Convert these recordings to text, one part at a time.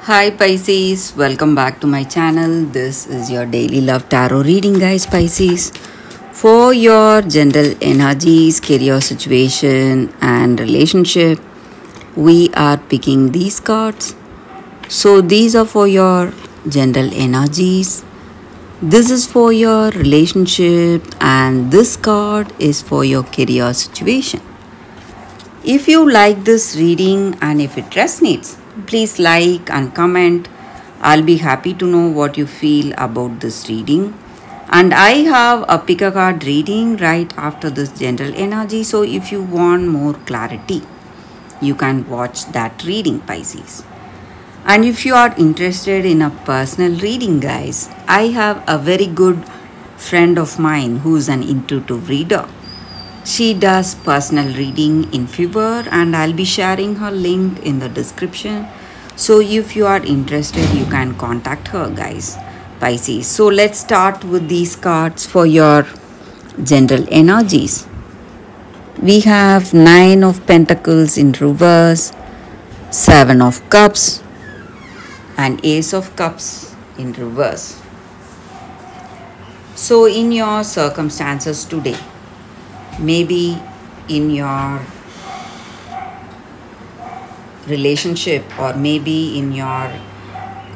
Hi Pisces, welcome back to my channel. This is your daily love tarot reading, guys. Pisces, for your general energies, career situation, and relationship, we are picking these cards. So, these are for your general energies. This is for your relationship, and this card is for your career situation. If you like this reading and if it resonates, please like and comment. I'll be happy to know what you feel about this reading. And I have a pick a card reading right after this general energy. So if you want more clarity, you can watch that reading, Pisces. And if you are interested in a personal reading, guys, I have a very good friend of mine who's an intuitive reader. She does personal reading in Fiverr, and I'll be sharing her link in the description. So if you are interested, you can contact her, guys. Pisces. So let's start with these cards for your general energies. We have 9 of Pentacles in reverse, 7 of Cups, and Ace of Cups in reverse. So in your circumstances today, maybe in your relationship or maybe in your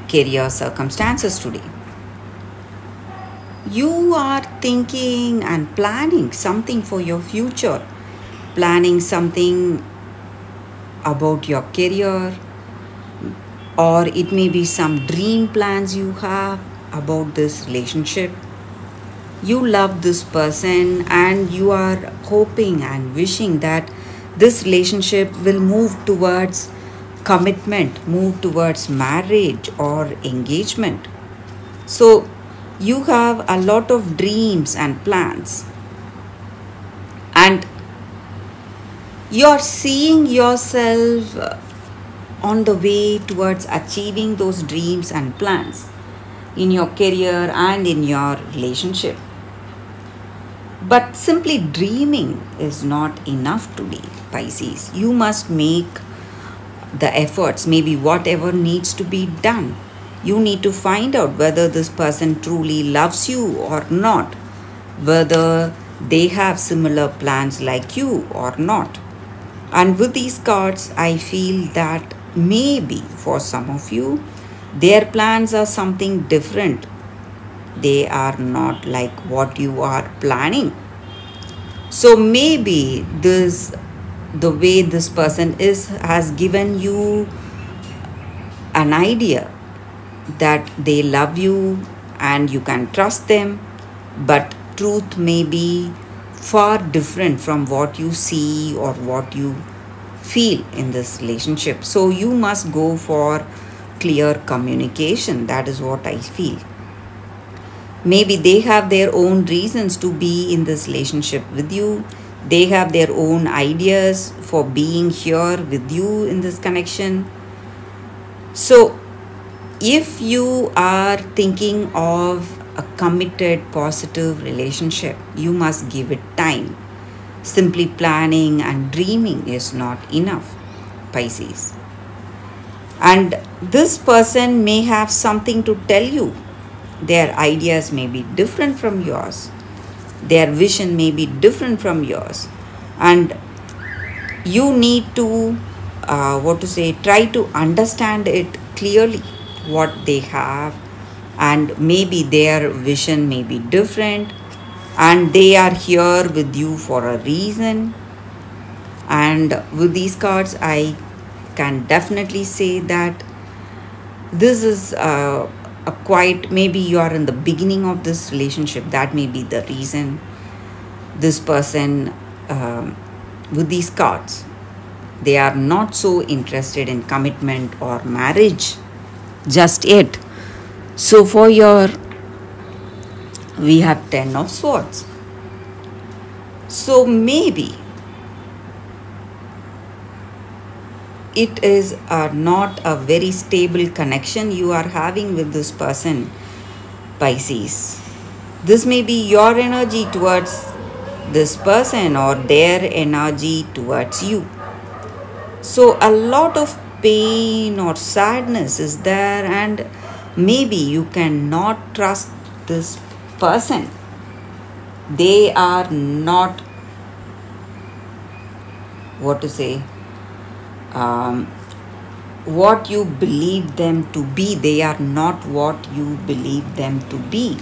career circumstances today, you are thinking and planning something for your future, planning something about your career, or it may be some dream plans you have about this relationship. You love this person and you are hoping and wishing that this relationship will move towards commitment, move towards marriage or engagement. So you have a lot of dreams and plans, and you're seeing yourself on the way towards achieving those dreams and plans in your career and in your relationship. But simply dreaming is not enough today, Pisces. You must make the efforts, maybe whatever needs to be done. You need to find out whether this person truly loves you or not, whether they have similar plans like you or not. And with these cards, I feel that maybe for some of you, their plans are something different. They are not like what you are planning. So maybe the way this person is has given you an idea that they love you and you can trust them, but truth may be far different from what you see or what you feel in this relationship. So you must go for clear communication. That is what I feel. Maybe they have their own reasons to be in this relationship with you. They have their own ideas for being here with you in this connection. So if you are thinking of a committed, positive relationship, you must give it time. Simply planning and dreaming is not enough, Pisces. And this person may have something to tell you. Their ideas may be different from yours. Their vision may be different from yours. And you need to, try to understand it clearly, what they have. And maybe their vision may be different. And they are here with you for a reason. And with these cards, I can definitely say that this is maybe you are in the beginning of this relationship. That may be the reason this person with these cards, they are not so interested in commitment or marriage just yet. So for we have 10 of Swords. So maybe it is not a very stable connection you are having with this person, Pisces. This may be your energy towards this person or their energy towards you. So a lot of pain or sadness is there, and maybe you cannot trust this person. They are not, what to say, um, what you believe them to be. They are not what you believe them to be.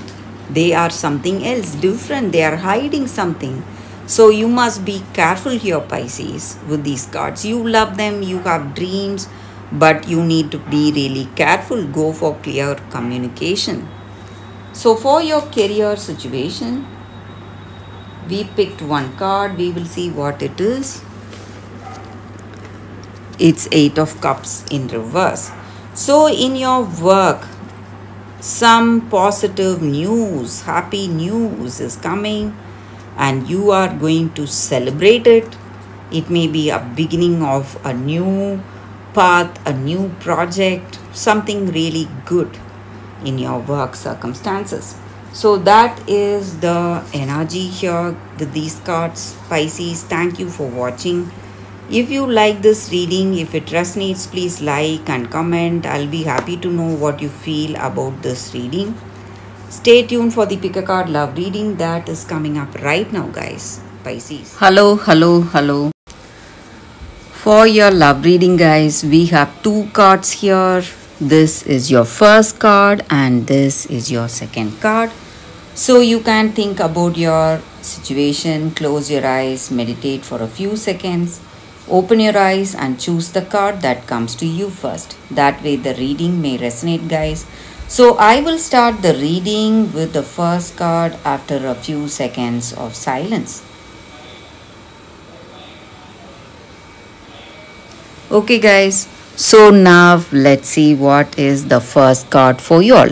They are something else different. They are hiding something. So you must be careful here, Pisces, with these cards. You love them, you have dreams, but you need to be really careful. Go for clear communication. So for your career situation, we picked one card. We will see what it is. It's 8 of Cups in reverse. So in your work, some positive news, happy news is coming, and you are going to celebrate it. It may be a beginning of a new path, a new project, something really good in your work circumstances. So that is the energy here with these cards, Pisces. Thank you for watching. If you like this reading, if it resonates, please like and comment. I'll be happy to know what you feel about this reading. Stay tuned for the Pick a Card Love reading that is coming up right now, guys. Pisces. Hello. For your love reading, guys, we have 2 cards here. This is your first card and this is your second card. So you can think about your situation, close your eyes, meditate for a few seconds. Open your eyes and choose the card that comes to you first. That way the reading may resonate, guys. So I will start the reading with the first card after a few seconds of silence. Okay, guys. So now let's see what is the first card for you all.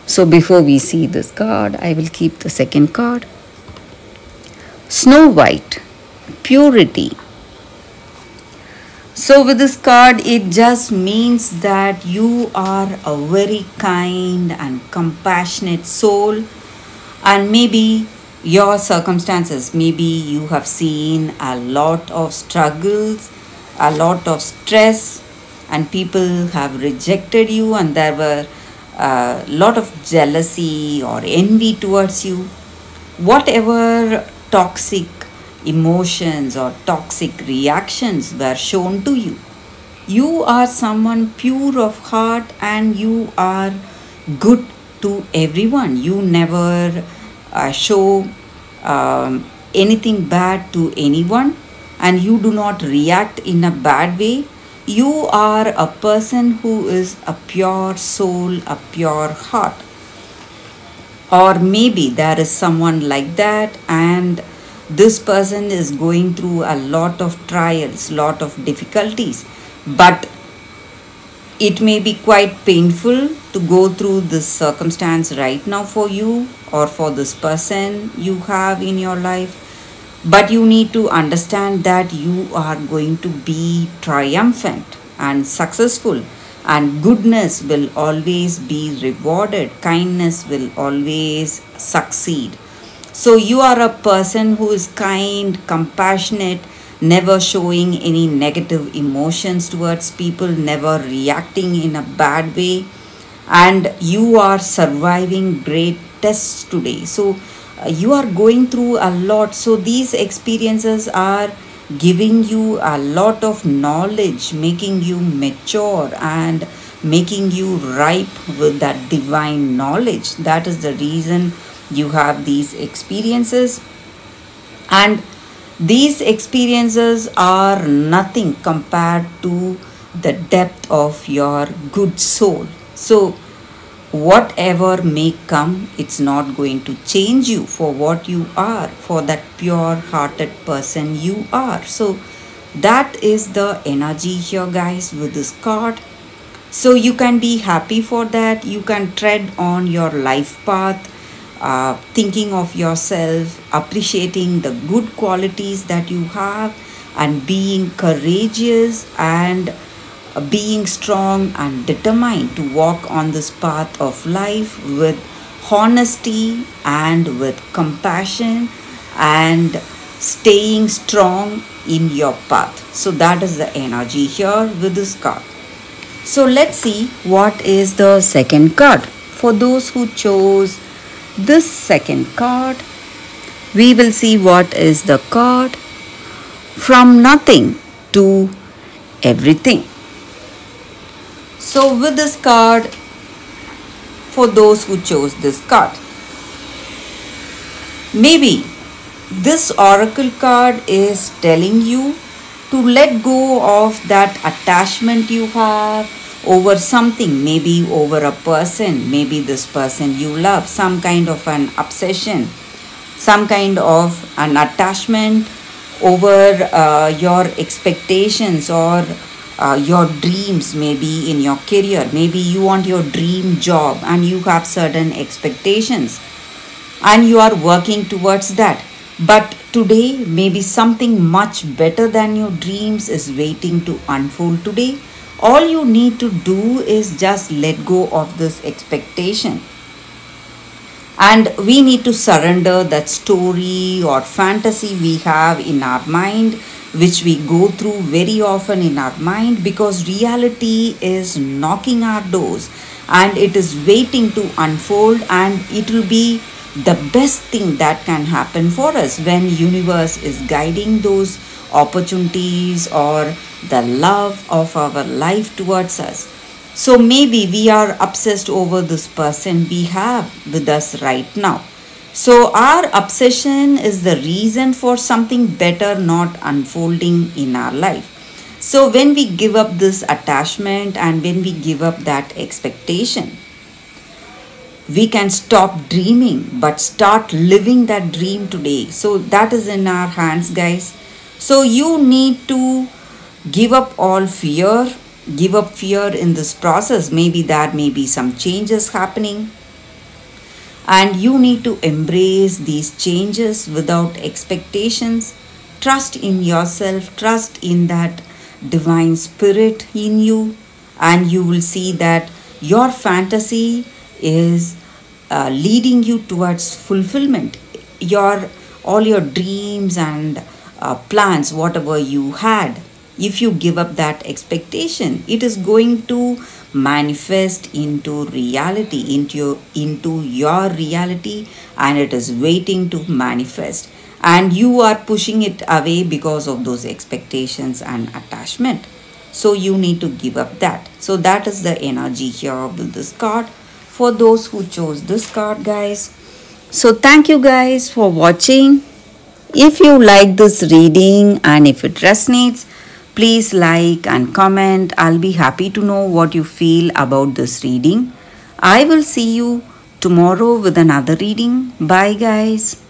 So before we see this card, I will keep the second card. Snow White, Purity. So with this card, it just means that you are a very kind and compassionate soul, and maybe your circumstances, maybe you have seen a lot of struggles, a lot of stress, and people have rejected you, and there were a lot of jealousy or envy towards you. Whatever toxic emotions or toxic reactions were shown to you, you are someone pure of heart and you are good to everyone. You never show anything bad to anyone, and you do not react in a bad way. You are a person who is a pure soul, a pure heart. Or maybe there is someone like that, and this person is going through a lot of trials, lot of difficulties, but it may be quite painful to go through this circumstance right now for you or for this person you have in your life. But you need to understand that you are going to be triumphant and successful, and goodness will always be rewarded. Kindness will always succeed. So you are a person who is kind, compassionate, never showing any negative emotions towards people, never reacting in a bad way, and you are surviving great tests today. So you are going through a lot. So these experiences are giving you a lot of knowledge, making you mature and making you ripe with that divine knowledge. That is the reason you have these experiences, and these experiences are nothing compared to the depth of your good soul. So whatever may come, it's not going to change you for what you are, for that pure hearted person you are. So that is the energy here, guys, with this card. So you can be happy for that. You can tread on your life path, thinking of yourself, appreciating the good qualities that you have, and being courageous and being strong and determined to walk on this path of life with honesty and with compassion and staying strong in your path. So that is the energy here with this card. So let's see what is the second card. For those who chose this second card, we will see what is the card. From nothing to everything. So with this card, for those who chose this card, maybe this oracle card is telling you to let go of that attachment you have over something, maybe over a person, maybe this person you love, some kind of an obsession, some kind of an attachment over your expectations or your dreams, maybe in your career. Maybe you want your dream job and you have certain expectations and you are working towards that. But today, maybe something much better than your dreams is waiting to unfold today. All you need to do is just let go of this expectation. And we need to surrender that story or fantasy we have in our mind, which we go through very often in our mind, because reality is knocking our doors and it is waiting to unfold, and it will be the best thing that can happen for us when universe is guiding those opportunities or the love of our life towards us. So maybe we are obsessed over this person we have with us right now. So our obsession is the reason for something better not unfolding in our life. So when we give up this attachment and when we give up that expectation, we can stop dreaming but start living that dream today. So that is in our hands, guys. So you need to give up all fear. Give up fear in this process. Maybe there may be some changes happening, and you need to embrace these changes without expectations. Trust in yourself, trust in that divine spirit in you, and you will see that your fantasy is leading you towards fulfillment. All your dreams and plans, whatever you had, if you give up that expectation, it is going to manifest into reality, into your reality, and it is waiting to manifest. And you are pushing it away because of those expectations and attachment. So you need to give up that. So that is the energy here with this card for those who chose this card, guys. So thank you guys for watching. If you like this reading and if it resonates, please like and comment. I'll be happy to know what you feel about this reading. I will see you tomorrow with another reading. Bye, guys.